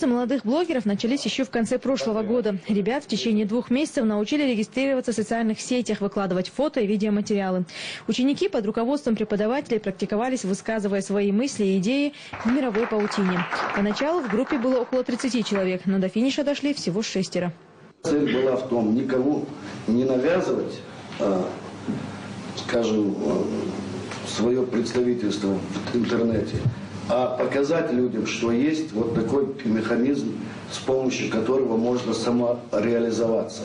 Курсы молодых блогеров начались еще в конце прошлого года. Ребят в течение 2 месяцев научили регистрироваться в социальных сетях, выкладывать фото и видеоматериалы. Ученики под руководством преподавателей практиковались, высказывая свои мысли и идеи в мировой паутине. Поначалу в группе было около 30 человек, но до финиша дошли всего 6. Цель была в том, никому не навязывать, скажем, свое представительство в интернете, а показать людям, что есть вот такой механизм, с помощью которого можно самореализоваться.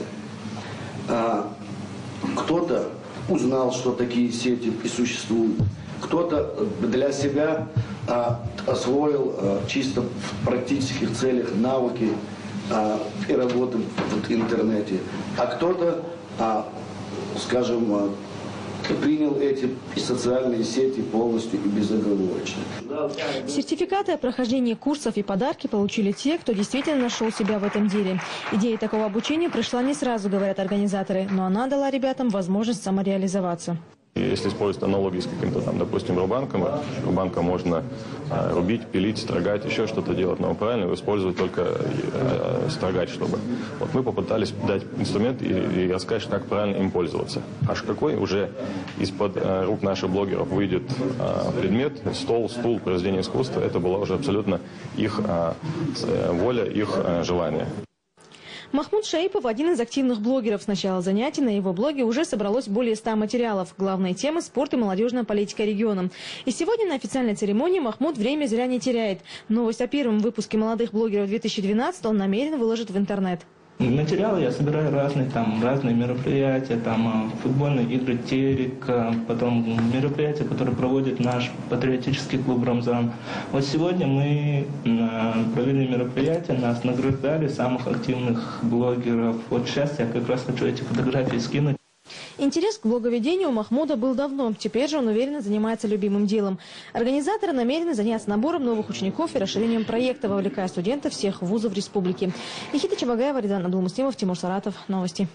Кто-то узнал, что такие сети и существуют, кто-то для себя освоил чисто в практических целях навыки и работы в интернете, а кто-то, скажем, принял эти социальные сети полностью и безоговорочно. Сертификаты о прохождении курсов и подарки получили те, кто действительно нашел себя в этом деле. Идея такого обучения пришла не сразу, говорят организаторы, но она дала ребятам возможность самореализоваться. Если использовать аналогии с каким-то там, допустим, рубанком можно рубить, пилить, строгать, еще что-то делать, но правильно использовать только строгать, чтобы. Вот мы попытались дать инструмент и рассказать, как правильно им пользоваться. Аж какой уже из-под рук наших блогеров выйдет предмет, стол, стул, произведение искусства, это была уже абсолютно их воля, их желание. Махмуд Шаипов – один из активных блогеров. С начала занятий на его блоге уже собралось более 100 материалов. Главные темы – спорт и молодежная политика региона. И сегодня на официальной церемонии Махмуд время зря не теряет. Новость о первом выпуске «Молодых блогеров» 2012 он намерен выложить в интернет. Материалы я собираю разные мероприятия, футбольные игры, терек, потом мероприятия, которые проводит наш патриотический клуб «Рамзан». Вот сегодня мы провели мероприятие, нас награждали, самых активных блогеров. Вот сейчас я как раз хочу эти фотографии скинуть. Интерес к блоговедению у Махмуда был давно. Теперь же он уверенно занимается любимым делом. Организаторы намерены заняться набором новых учеников и расширением проекта, вовлекая студентов всех вузов республики. Никита Чабагаева, Ридан Абдулмуслимов, Тимур Саратов. Новости.